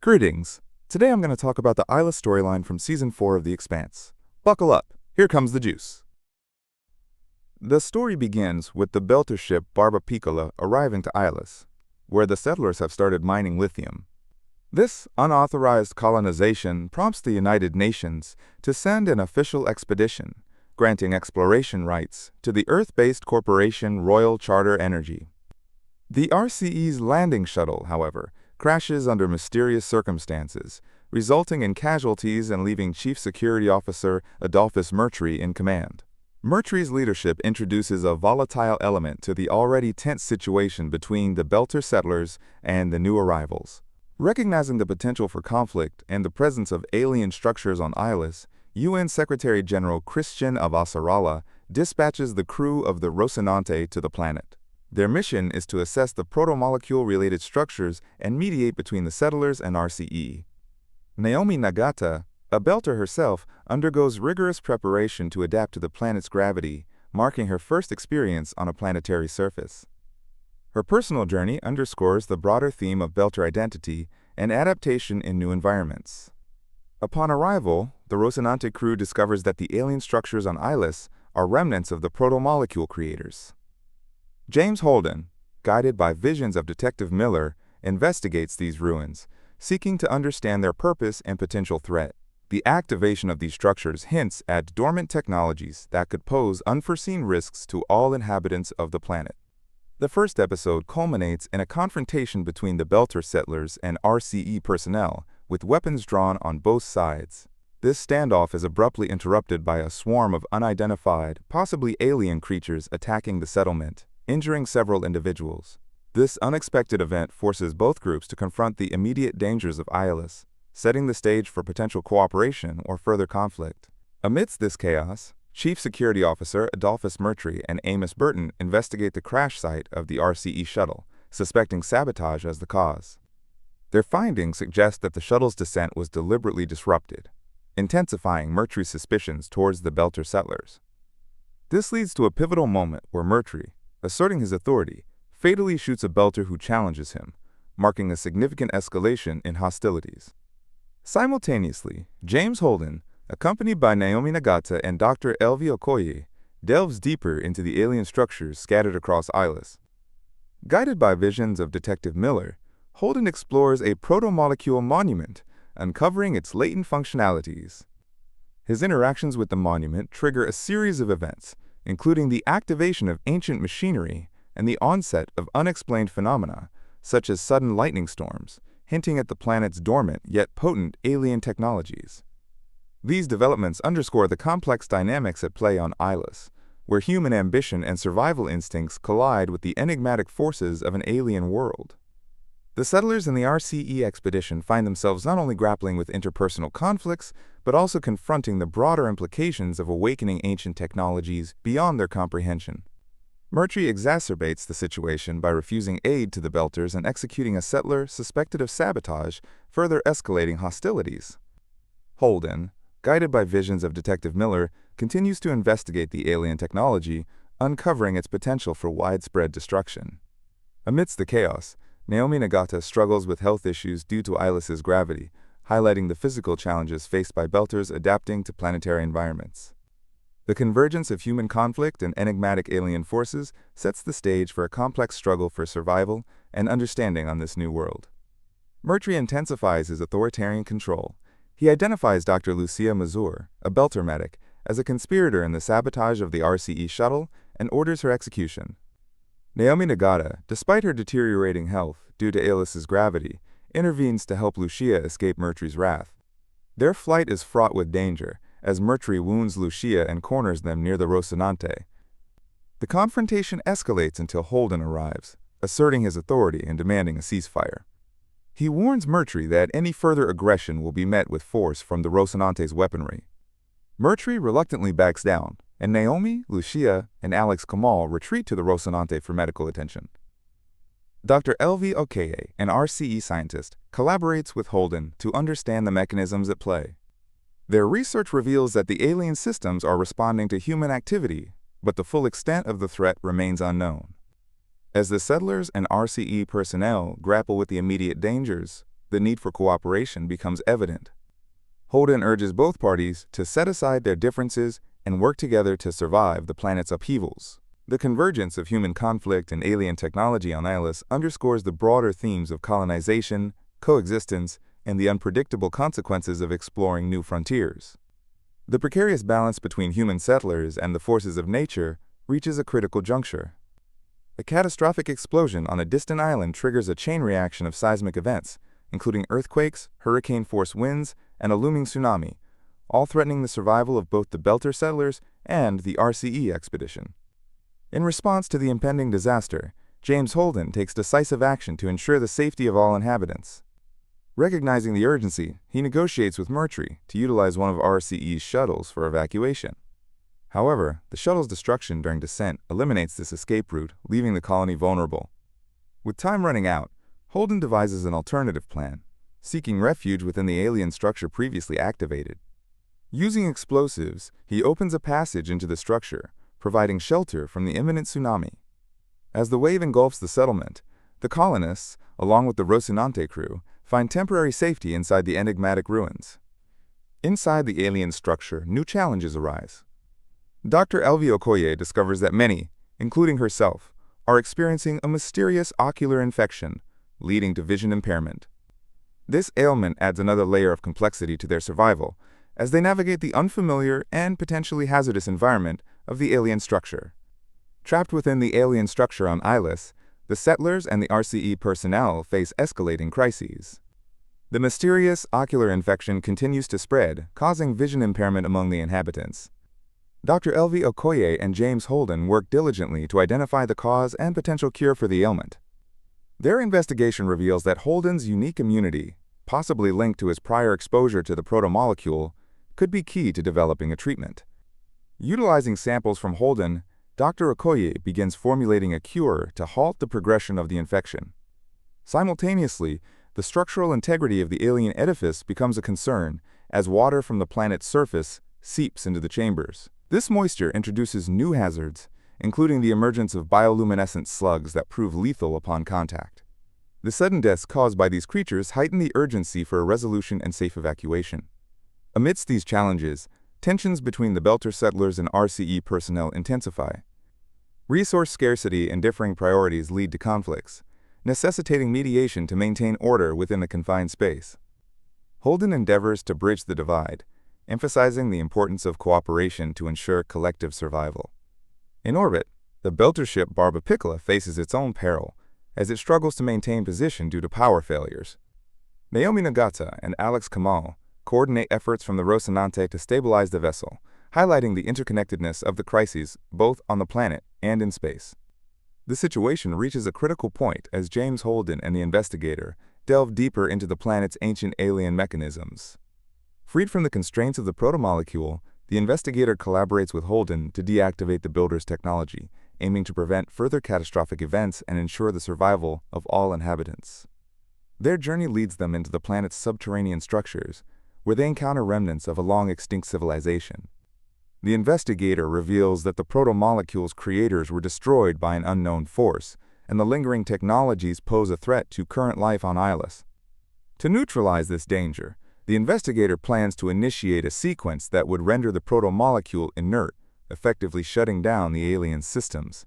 Greetings. Today I'm going to talk about the Ilus storyline from Season 4 of The Expanse. Buckle up, here comes the juice. The story begins with the Belter ship Barba Piccola arriving to Ilus, where the settlers have started mining lithium. This unauthorized colonization prompts the United Nations to send an official expedition, granting exploration rights to the Earth-based corporation Royal Charter Energy. The RCE's landing shuttle, however, crashes under mysterious circumstances, resulting in casualties and leaving Chief Security Officer Adolphus Mertry in command. Mertry's leadership introduces a volatile element to the already tense situation between the Belter settlers and the new arrivals. Recognizing the potential for conflict and the presence of alien structures on Ilus, UN Secretary-General Christian Avasarala dispatches the crew of the Rocinante to the planet. Their mission is to assess the protomolecule-related structures and mediate between the settlers and RCE. Naomi Nagata, a Belter herself, undergoes rigorous preparation to adapt to the planet's gravity, marking her first experience on a planetary surface. Her personal journey underscores the broader theme of Belter identity and adaptation in new environments. Upon arrival, the Rocinante crew discovers that the alien structures on Ilus are remnants of the protomolecule creators. James Holden, guided by visions of Detective Miller, investigates these ruins, seeking to understand their purpose and potential threat. The activation of these structures hints at dormant technologies that could pose unforeseen risks to all inhabitants of the planet. The first episode culminates in a confrontation between the Belter settlers and RCE personnel, with weapons drawn on both sides. This standoff is abruptly interrupted by a swarm of unidentified, possibly alien creatures attacking the settlement, injuring several individuals. This unexpected event forces both groups to confront the immediate dangers of Ilus, setting the stage for potential cooperation or further conflict. Amidst this chaos, Chief Security Officer Adolphus Mertry and Amos Burton investigate the crash site of the RCE shuttle, suspecting sabotage as the cause. Their findings suggest that the shuttle's descent was deliberately disrupted, intensifying Mertry's suspicions towards the Belter settlers. This leads to a pivotal moment where Mertry, asserting his authority, fatally shoots a Belter who challenges him, marking a significant escalation in hostilities. Simultaneously, James Holden, accompanied by Naomi Nagata and Dr. Elvi Okoye, delves deeper into the alien structures scattered across Ilus. Guided by visions of Detective Miller, Holden explores a protomolecule monument, uncovering its latent functionalities. His interactions with the monument trigger a series of events, including the activation of ancient machinery and the onset of unexplained phenomena, such as sudden lightning storms, hinting at the planet's dormant yet potent alien technologies. These developments underscore the complex dynamics at play on Ilus, where human ambition and survival instincts collide with the enigmatic forces of an alien world. The settlers in the RCE expedition find themselves not only grappling with interpersonal conflicts, but also confronting the broader implications of awakening ancient technologies beyond their comprehension. Mertry exacerbates the situation by refusing aid to the Belters and executing a settler suspected of sabotage, further escalating hostilities. Holden, guided by visions of Detective Miller, continues to investigate the alien technology, uncovering its potential for widespread destruction. Amidst the chaos, Naomi Nagata struggles with health issues due to Ilus's gravity, highlighting the physical challenges faced by Belters adapting to planetary environments. The convergence of human conflict and enigmatic alien forces sets the stage for a complex struggle for survival and understanding on this new world. Mertry intensifies his authoritarian control. He identifies Dr. Lucia Mazur, a Belter medic, as a conspirator in the sabotage of the RCE shuttle and orders her execution. Naomi Nagata, despite her deteriorating health due to Ilus's gravity, intervenes to help Lucia escape Mertry's wrath. Their flight is fraught with danger, as Mertry wounds Lucia and corners them near the Rocinante. The confrontation escalates until Holden arrives, asserting his authority and demanding a ceasefire. He warns Mertry that any further aggression will be met with force from the Rocinante's weaponry. Mertry reluctantly backs down, and Naomi, Lucia, and Alex Kamal retreat to the Rocinante for medical attention. Dr. Elvi Okoye, an RCE scientist, collaborates with Holden to understand the mechanisms at play. Their research reveals that the alien systems are responding to human activity, but the full extent of the threat remains unknown. As the settlers and RCE personnel grapple with the immediate dangers, the need for cooperation becomes evident. Holden urges both parties to set aside their differences and work together to survive the planet's upheavals. The convergence of human conflict and alien technology on Ilus underscores the broader themes of colonization, coexistence, and the unpredictable consequences of exploring new frontiers. The precarious balance between human settlers and the forces of nature reaches a critical juncture. A catastrophic explosion on a distant island triggers a chain reaction of seismic events, including earthquakes, hurricane-force winds, and a looming tsunami, all threatening the survival of both the Belter settlers and the RCE expedition. In response to the impending disaster, James Holden takes decisive action to ensure the safety of all inhabitants. Recognizing the urgency, he negotiates with Mercury to utilize one of RCE's shuttles for evacuation. However, the shuttle's destruction during descent eliminates this escape route, leaving the colony vulnerable. With time running out, Holden devises an alternative plan, seeking refuge within the alien structure previously activated. Using explosives, he opens a passage into the structure, providing shelter from the imminent tsunami. As the wave engulfs the settlement, the colonists, along with the Rocinante crew, find temporary safety inside the enigmatic ruins. Inside the alien structure, new challenges arise. Dr. Elvie Okoye discovers that many, including herself, are experiencing a mysterious ocular infection, leading to vision impairment. This ailment adds another layer of complexity to their survival, as they navigate the unfamiliar and potentially hazardous environment of the alien structure. Trapped within the alien structure on Ilus, the settlers and the RCE personnel face escalating crises. The mysterious ocular infection continues to spread, causing vision impairment among the inhabitants. Dr. Elvie Okoye and James Holden work diligently to identify the cause and potential cure for the ailment. Their investigation reveals that Holden's unique immunity, possibly linked to his prior exposure to the protomolecule, could be key to developing a treatment. Utilizing samples from Holden, Dr. Okoye begins formulating a cure to halt the progression of the infection. Simultaneously, the structural integrity of the alien edifice becomes a concern as water from the planet's surface seeps into the chambers. This moisture introduces new hazards, including the emergence of bioluminescent slugs that prove lethal upon contact. The sudden deaths caused by these creatures heighten the urgency for a resolution and safe evacuation. Amidst these challenges, tensions between the Belter settlers and RCE personnel intensify. Resource scarcity and differing priorities lead to conflicts, necessitating mediation to maintain order within a confined space. Holden endeavors to bridge the divide, emphasizing the importance of cooperation to ensure collective survival. In orbit, the Belter ship Barbapicola faces its own peril, as it struggles to maintain position due to power failures. Naomi Nagata and Alex Kamal coordinate efforts from the Rocinante to stabilize the vessel, highlighting the interconnectedness of the crises both on the planet and in space. The situation reaches a critical point as James Holden and the investigator delve deeper into the planet's ancient alien mechanisms. Freed from the constraints of the protomolecule, the investigator collaborates with Holden to deactivate the builder's technology, aiming to prevent further catastrophic events and ensure the survival of all inhabitants. Their journey leads them into the planet's subterranean structures, where they encounter remnants of a long-extinct civilization. The investigator reveals that the protomolecule's creators were destroyed by an unknown force, and the lingering technologies pose a threat to current life on Ilus. To neutralize this danger, the investigator plans to initiate a sequence that would render the protomolecule inert, effectively shutting down the alien systems.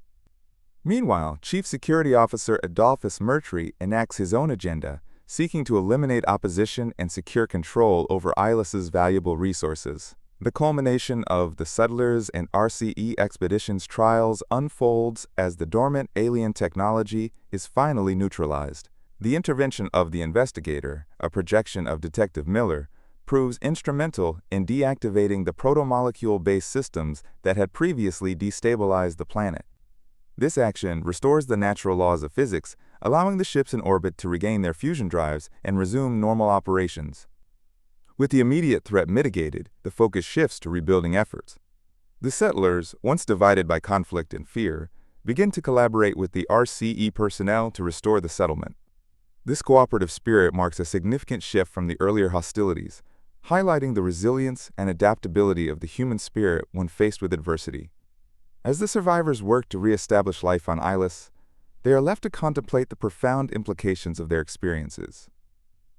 Meanwhile, Chief Security Officer Adolphus Mercury enacts his own agenda, seeking to eliminate opposition and secure control over Ilus's valuable resources. The culmination of the settlers and RCE expedition's trials unfolds as the dormant alien technology is finally neutralized. The intervention of the investigator, a projection of Detective Miller, proves instrumental in deactivating the protomolecule-based systems that had previously destabilized the planet. This action restores the natural laws of physics, allowing the ships in orbit to regain their fusion drives and resume normal operations. With the immediate threat mitigated, the focus shifts to rebuilding efforts. The settlers, once divided by conflict and fear, begin to collaborate with the RCE personnel to restore the settlement. This cooperative spirit marks a significant shift from the earlier hostilities, highlighting the resilience and adaptability of the human spirit when faced with adversity. As the survivors work to re-establish life on Ilus, they are left to contemplate the profound implications of their experiences.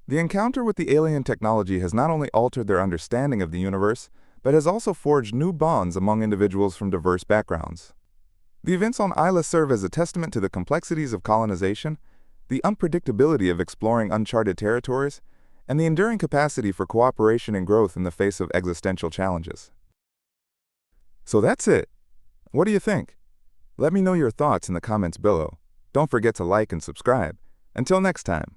The encounter with the alien technology has not only altered their understanding of the universe, but has also forged new bonds among individuals from diverse backgrounds. The events on Ilus serve as a testament to the complexities of colonization, the unpredictability of exploring uncharted territories, and the enduring capacity for cooperation and growth in the face of existential challenges. So that's it. What do you think? Let me know your thoughts in the comments below. Don't forget to like and subscribe. Until next time.